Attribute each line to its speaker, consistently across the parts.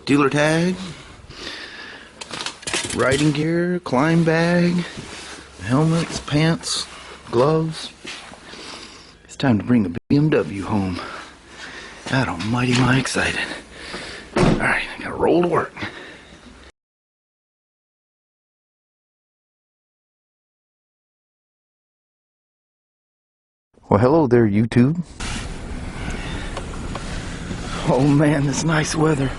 Speaker 1: dealer tag, riding gear, climb bag, helmets, pants, gloves. It's time to bring the BMW home. God almighty, am I excited. Alright, I gotta roll to work. Well, hello there, YouTube. Oh man, this nice weather.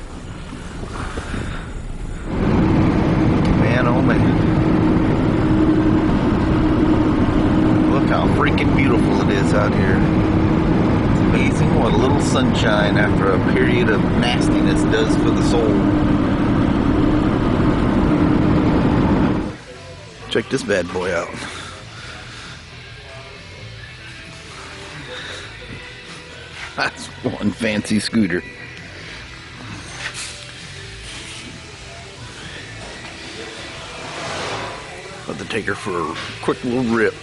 Speaker 1: Man, oh man. Look how freaking beautiful it is out here. It's amazing what a little sunshine after a period of nastiness does for the soul. Check this bad boy out. That's one fancy scooter. About to take her for a quick little rip.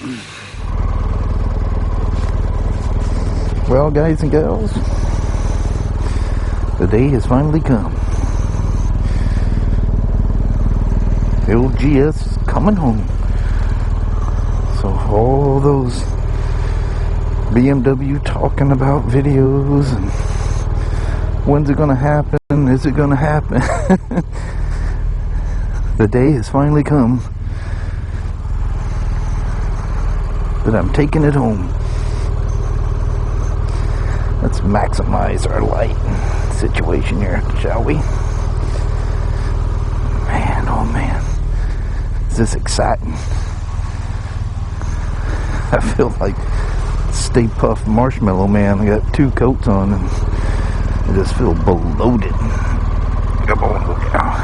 Speaker 1: Well, guys and gals, the day has finally come. The old GS is coming home. So all those BMW talking about videos and when's it gonna happen, is it gonna happen? The day has finally come that I'm taking it home. Let's maximize our light situation here, shall we? Man, oh man, is this exciting. I feel like Stay Puft Marshmallow Man. I got two coats on and I just feel bloated. Come on, look out.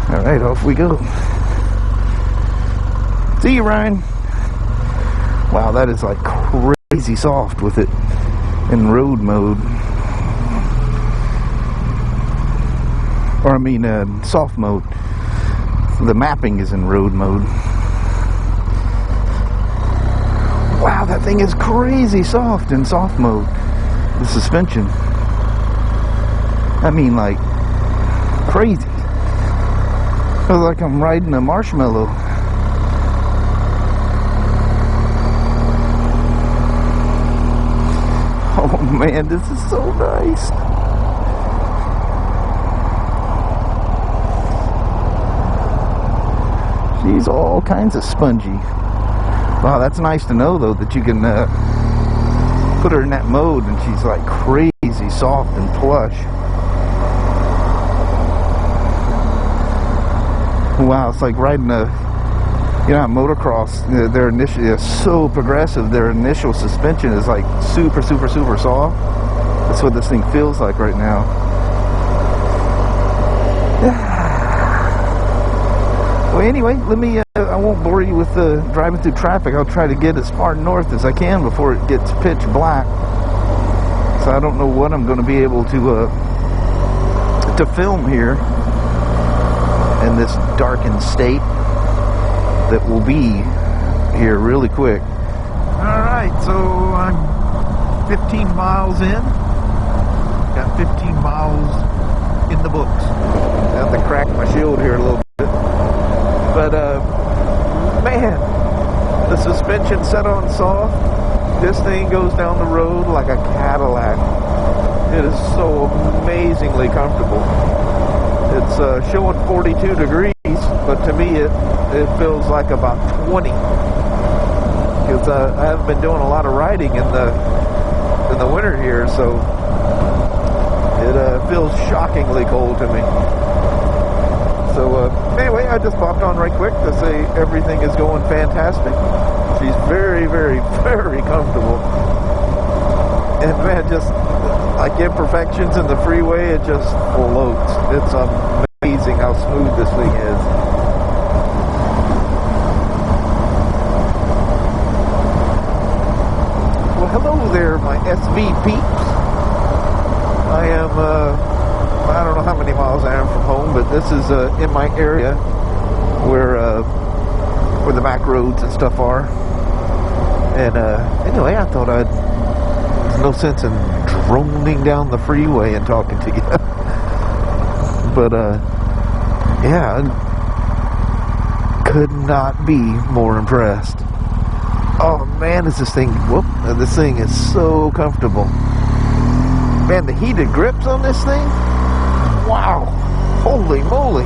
Speaker 1: Alright, off we go. See you, Ryan. Wow, that is like crazy soft with it in road mode. Or I mean, soft mode. The mapping is in road mode. Wow, that thing is crazy soft in soft mode. The suspension. I mean, like, crazy. Feels like I'm riding a marshmallow. Oh man, this is so nice. She's all kinds of spongy. Wow, that's nice to know though, that you can put her in that mode and she's like crazy soft and plush. Wow, it's like riding a, you know, motocross. Their initial, it's so progressive. Their initial suspension is like super soft. That's what this thing feels like right now. Well, anyway, let me. I won't bore you with driving through traffic. I'll try to get as far north as I can before it gets pitch black. So I don't know what I'm going to be able to film here in this darkened state that will be here really quick. Alright, so I'm 15 miles in. Got 15 miles in the books. I have to crack my shield here a little bit. But, man, the suspension set on soft. This thing goes down the road like a Cadillac. It is so amazingly comfortable. It's showing 42 degrees, but to me it feels like about 20. Because I haven't been doing a lot of riding in the winter here, so it feels shockingly cold to me. So anyway, I just popped on right quick to say everything is going fantastic. She's very comfortable. And man, just like imperfections in the freeway, it just floats. It's amazing how smooth this thing is. Well, hello there, my SV peeps. I am, I don't know how many miles I am from home, but this is in my area where the back roads and stuff are. And anyway, I thought there's no sense in rolling down the freeway and talking to you. But yeah, I could not be more impressed. Oh man, is this thing, whoop, this thing is so comfortable. Man, the heated grips on this thing, wow, holy moly.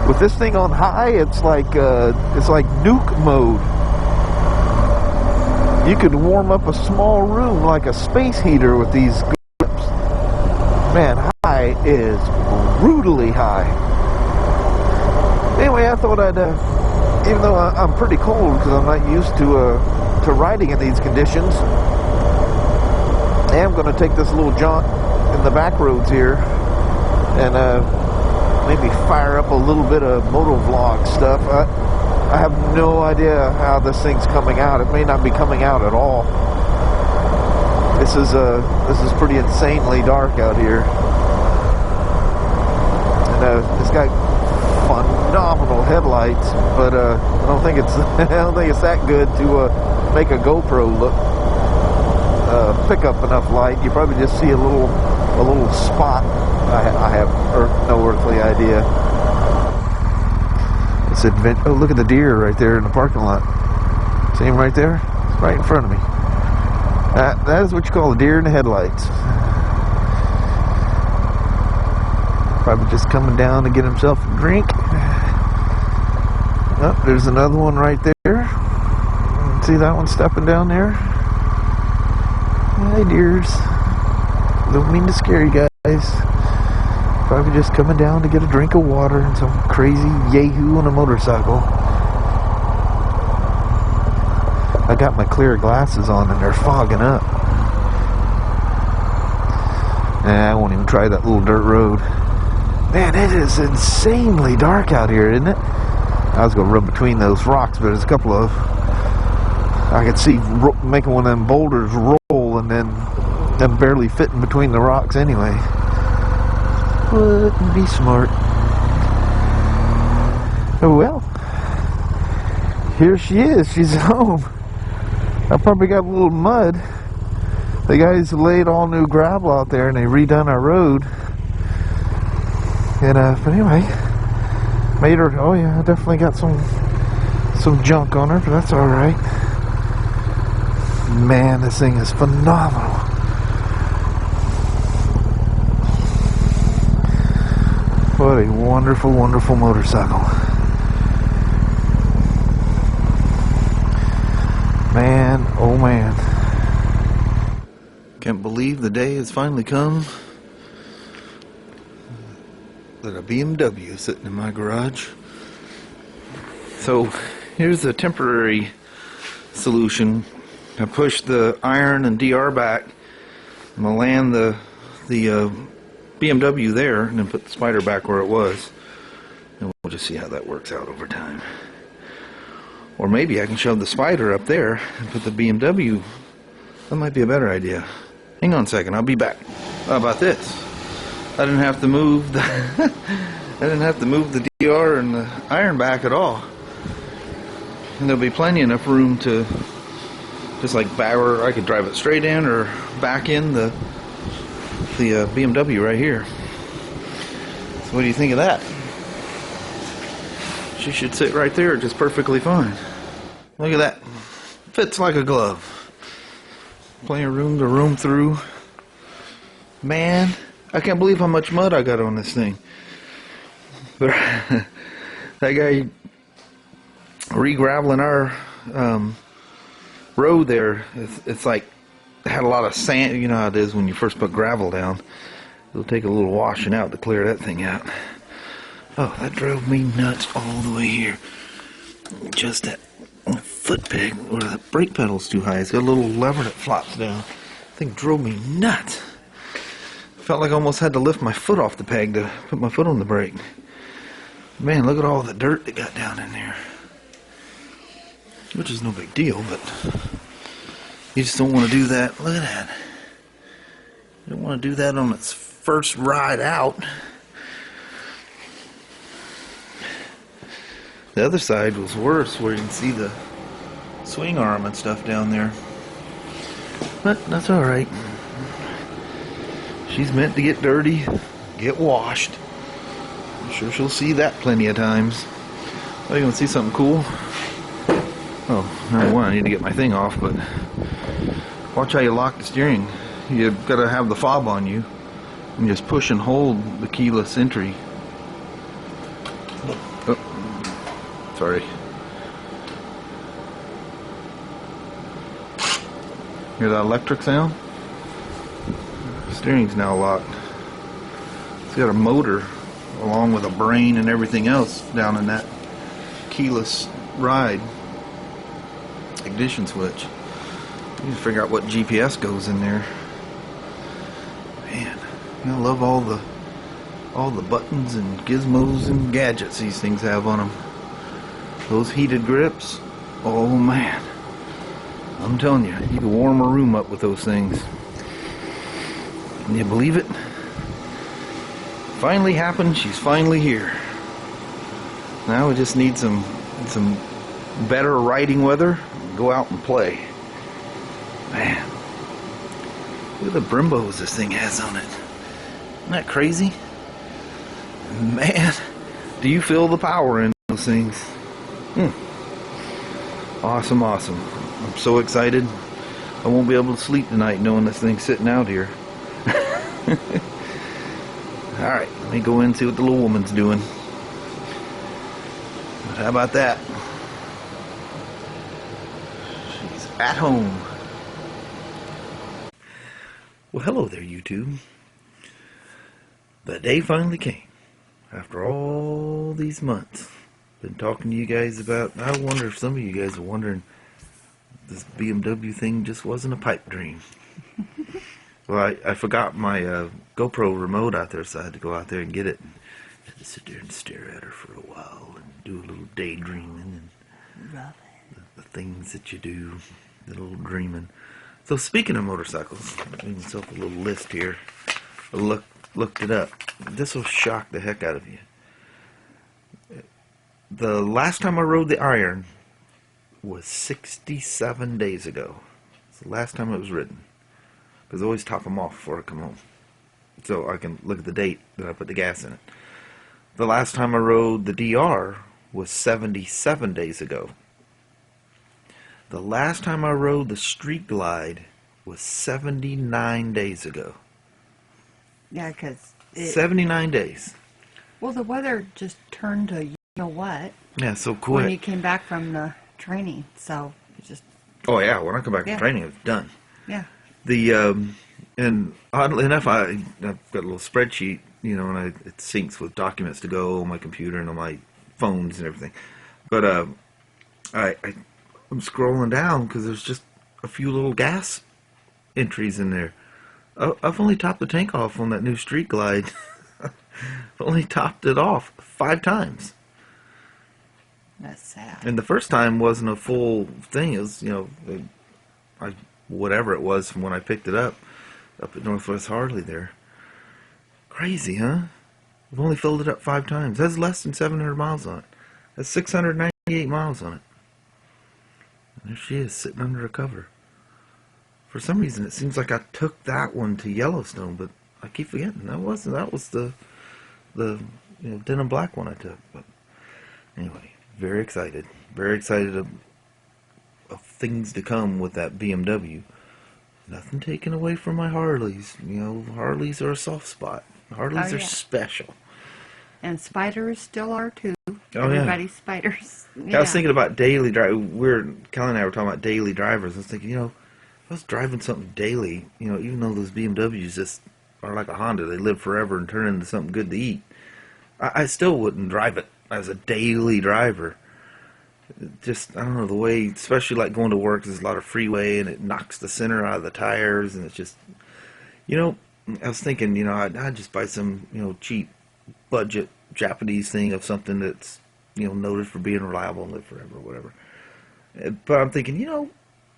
Speaker 1: With this thing on high, it's like nuke mode. You could warm up a small room like a space heater with these grips. Man, high is brutally high. Anyway, I thought I'd, even though I'm pretty cold because I'm not used to riding in these conditions, I am going to take this little jaunt in the back roads here and maybe fire up a little bit of motovlog stuff. I have no idea how this thing's coming out. It may not be coming out at all. This is pretty insanely dark out here, and it's got phenomenal headlights, but I don't think it's that good to make a GoPro look pick up enough light. You probably just see a little spot. I have no earthly idea. It's oh, look at the deer right there in the parking lot. See him right there? It's right in front of me. That is what you call a deer in the headlights. Probably just coming down to get himself a drink. Oh, there's another one right there. See that one stepping down there? Hi, deers. Don't mean to scare you guys. Probably just coming down to get a drink of water and some crazy yahoo on a motorcycle. I got my clear glasses on and they're fogging up. Nah, I won't even try that little dirt road. Man, it is insanely dark out here, isn't it? I was going to run between those rocks, but there's a couple of... I could see making one of them boulders roll and then them barely fitting between the rocks anyway. Wouldn't be smart. Oh well. Here she is. She's home. I probably got a little mud. The guys laid all new gravel out there and they redone our road. And but anyway, made her. Oh yeah, I definitely got some junk on her, but that's all right. Man, this thing is phenomenal. What a wonderful, wonderful motorcycle. Man, oh man. Can't believe the day has finally come that a BMW is sitting in my garage. So here's a temporary solution. I pushed the iron and DR back. I'm gonna land the BMW there and then put the Spyder back where it was, and we'll just see how that works out over time. Or maybe I can shove the Spyder up there and put the BMW. That might be a better idea. Hang on a second, I'll be back. How about this? I didn't have to move the I didn't have to move the DR and the iron back at all, and there'll be plenty enough room to just like back, or I could drive it straight in or back in the BMW right here. So what do you think of that? She should sit right there just perfectly fine. Look at that. Fits like a glove. Plenty of room to roam through. Man, I can't believe how much mud I got on this thing. But that guy re-graveling our road there, it's like it had a lot of sand. You know how it is when you first put gravel down. It'll take a little washing out to clear that thing out. Oh, that drove me nuts all the way here. Just that foot peg, or the brake pedal's too high. It's got a little lever that flops down. That thing drove me nuts. Felt like I almost had to lift my foot off the peg to put my foot on the brake. Man, look at all the dirt that got down in there. Which is no big deal, but you just don't want to do that. Look at that. You don't want to do that on its first ride out. The other side was worse, where you can see the swing arm and stuff down there. But that's alright. She's meant to get dirty, get washed. I'm sure she'll see that plenty of times. Oh, you want to see something cool? Oh, number one, I need to get my thing off, but watch how you lock the steering. You've got to have the fob on you and just push and hold the keyless entry. Oh, sorry. Hear that electric sound? The steering's now locked. It's got a motor along with a brain and everything else down in that keyless ride ignition switch. You need to figure out what GPS goes in there. Man, I love all the buttons and gizmos and gadgets these things have on them. Those heated grips, oh man, I'm telling you, you can warm a room up with those things. Can you believe it? Finally happened. She's finally here. Now we just need some better riding weather. Go out and play. Man, look at the Brimbos this thing has on it. Isn't that crazy? Man, do you feel the power in those things? Awesome, awesome. I'm so excited. I won't be able to sleep tonight knowing this thing's sitting out here. Alright, let me go in and see what the little woman's doing. But how about that? She's at home. Well, hello there, YouTube. The day finally came. After all these months. Been talking to you guys about, I wonder if some of you guys are wondering, this BMW thing just wasn't a pipe dream. Well, I forgot my GoPro remote out there, so I had to go out there and get it. I had to sit there and stare at her for a while and do a little daydreaming and the things that you do, the little dreaming. So speaking of motorcycles, I made myself a little list here. I looked it up. This will shock the heck out of you. The last time I rode the Iron was 67 days ago. It's the last time it was ridden. Because I always top them off before I come home, so I can look at the date that I put the gas in it. The last time I rode the DR was 77 days ago. The last time I rode the Street Glide was 79 days ago.
Speaker 2: Yeah, because
Speaker 1: 79 days.
Speaker 2: Well, the weather just turned to you know what.
Speaker 1: Yeah, so quick.
Speaker 2: When you came back from the training, so it just.
Speaker 1: Oh yeah, when I come back from training, it's done.
Speaker 2: Yeah.
Speaker 1: And oddly enough, I've got a little spreadsheet, you know, and it syncs with documents to go on my computer and on my phones and everything. But I'm scrolling down because there's just a few little gas entries in there. I've only topped the tank off on that new Street Glide. I've only topped it off 5 times.
Speaker 2: That's sad.
Speaker 1: And the first time wasn't a full thing. It was, you know, whatever it was from when I picked it up at Northwest Harley there. Crazy, huh? I've only filled it up 5 times. That's less than 700 miles on it. That's 698 miles on it. And there she is, sitting under a cover. For some reason, it seems like I took that one to Yellowstone, but I keep forgetting that wasn't. That was the denim black one I took. But anyway, very excited. Very excited of things to come with that BMW. Nothing taken away from my Harleys. You know, Harleys are a soft spot. Harleys are special.
Speaker 2: And Spyders still are too.
Speaker 1: Oh,
Speaker 2: Everybody's Spyders.
Speaker 1: Yeah. I was thinking about daily drive. Kelly and I were talking about daily drivers. I was thinking, you know, if I was driving something daily, you know, even though those BMWs just are like a Honda, they live forever and turn into something good to eat, I still wouldn't drive it as a daily driver. Just, I don't know, the way, especially like going to work, there's a lot of freeway and it knocks the center out of the tires, and it's just, you know, I was thinking, you know, I'd just buy some, you know, cheap budget Japanese thing of something that's, you know, noted for being reliable and live forever or whatever. But I'm thinking, you know,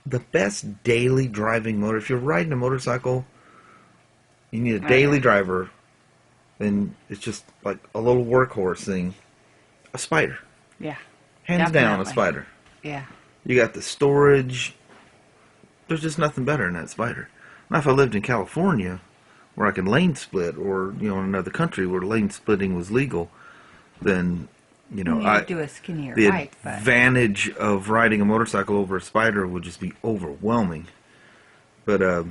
Speaker 1: the best daily driving motor, if you're riding a motorcycle, you need a daily driver, and it's just like a little workhorse thing, a Spyder.
Speaker 2: Yeah.
Speaker 1: Hands down, a Spyder.
Speaker 2: Yeah.
Speaker 1: You got the storage. There's just nothing better than that Spyder. Now, if I lived in California, where I can lane split, or in another country where lane splitting was legal, then
Speaker 2: I do a skinnier
Speaker 1: the
Speaker 2: bike, but
Speaker 1: advantage of riding a motorcycle over a Spyder would just be overwhelming. But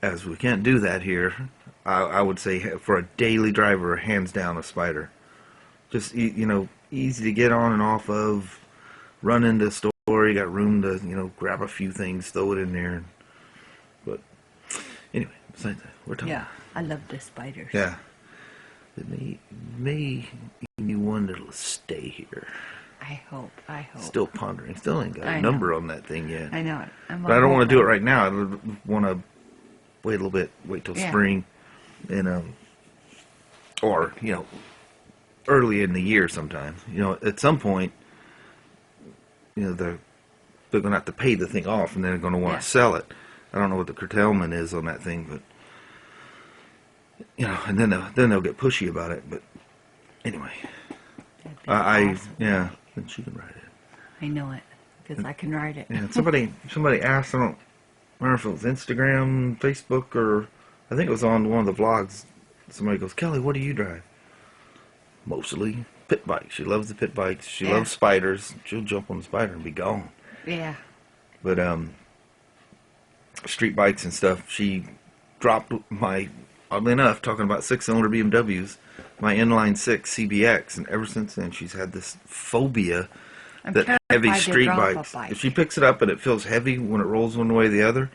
Speaker 1: as we can't do that here, I would say for a daily driver, hands down, a Spyder. Just easy to get on and off of. Run into a store, you got room to grab a few things, throw it in there. But anyway, besides that, we're talking.
Speaker 2: yeah, I love the Spyders.
Speaker 1: Yeah, it may be one that'll stay here.
Speaker 2: I hope.
Speaker 1: Still pondering. Still ain't got
Speaker 2: I
Speaker 1: a
Speaker 2: know.
Speaker 1: number on that thing yet.
Speaker 2: I know it.
Speaker 1: But I don't want to do it right now. I want to wait a little bit. Wait till spring, and or early in the year sometime. At some point, they're going to have to pay the thing off, and they're going to want to sell it. I don't know what the curtailment is on that thing, but and then they'll get pushy about it. But anyway, awesome. Then she can ride it.
Speaker 2: I know it because I can ride it.
Speaker 1: Yeah, somebody asked. I don't remember if it was Instagram, Facebook, or I think it was on one of the vlogs. Somebody goes, "Kelly, what do you drive?" Mostly pit bikes. She loves the pit bikes. She loves Spyders. She'll jump on the Spyder and be gone.
Speaker 2: Yeah.
Speaker 1: But street bikes and stuff, she dropped my, oddly enough, talking about 6-cylinder BMWs, my inline 6 CBX, and ever since then she's had this phobia that heavy street bikes. If she picks it up and it feels heavy when it rolls one way or the other,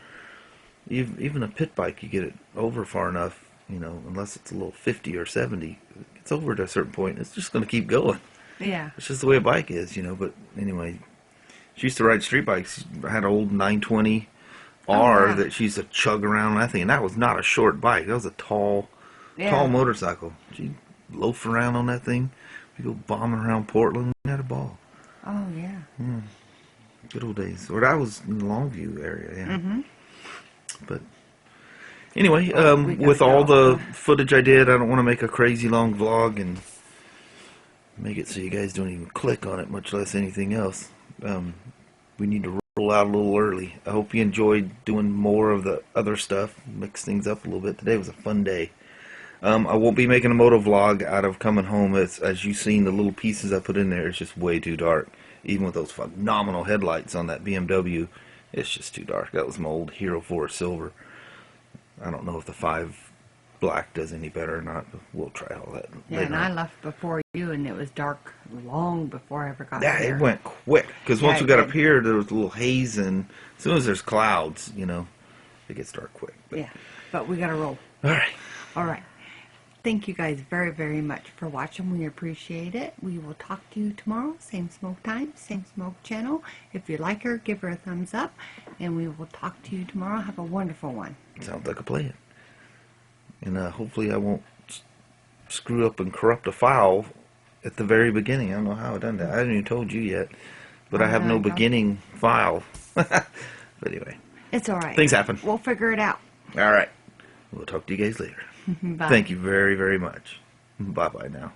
Speaker 1: even a pit bike, you get it over far enough, unless it's a little 50 or 70, it's over to a certain point. It's just going to keep going.
Speaker 2: Yeah.
Speaker 1: It's just the way a bike is, But anyway, she used to ride street bikes. I had an old 920R that she used to chug around on that thing, and that was not a short bike. That was a tall motorcycle. She'd loaf around on that thing. We'd go bombing around Portland. We had a ball.
Speaker 2: Oh, yeah.
Speaker 1: Good old days. Or I was in the Longview area, yeah.
Speaker 2: Mm-hmm.
Speaker 1: But anyway, with all the footage I did, I don't want to make a crazy long vlog and make it so you guys don't even click on it, much less anything else. We need to roll out a little early. I hope you enjoyed doing more of the other stuff, mix things up a little bit. Today was a fun day. I won't be making a moto vlog out of coming home. As you've seen, the little pieces I put in there, it's just way too dark. Even with those phenomenal headlights on that BMW, it's just too dark. That was my old Hero 4 Silver. I don't know if the 5 Black does any better or not, but we'll try all that later
Speaker 2: and
Speaker 1: on.
Speaker 2: I left before you, and it was dark long before I ever got here.
Speaker 1: Yeah, it went quick. Because once we got up here, there was a little haze, and as soon as there's clouds, it gets dark quick. But.
Speaker 2: Yeah, but we got to roll. All right. Thank you guys very, very much for watching. We appreciate it. We will talk to you tomorrow. Same smoke time, same smoke channel. If you like her, give her a thumbs up. And we will talk to you tomorrow. Have a wonderful one.
Speaker 1: Sounds like a plan. And hopefully I won't screw up and corrupt a file at the very beginning. I don't know how I done that. I haven't even told you yet. But I have no beginning file. But anyway.
Speaker 2: It's all right.
Speaker 1: Things happen.
Speaker 2: We'll figure it out.
Speaker 1: All right. We'll talk to you guys later.
Speaker 2: Bye.
Speaker 1: Thank you very, very much. Bye-bye now.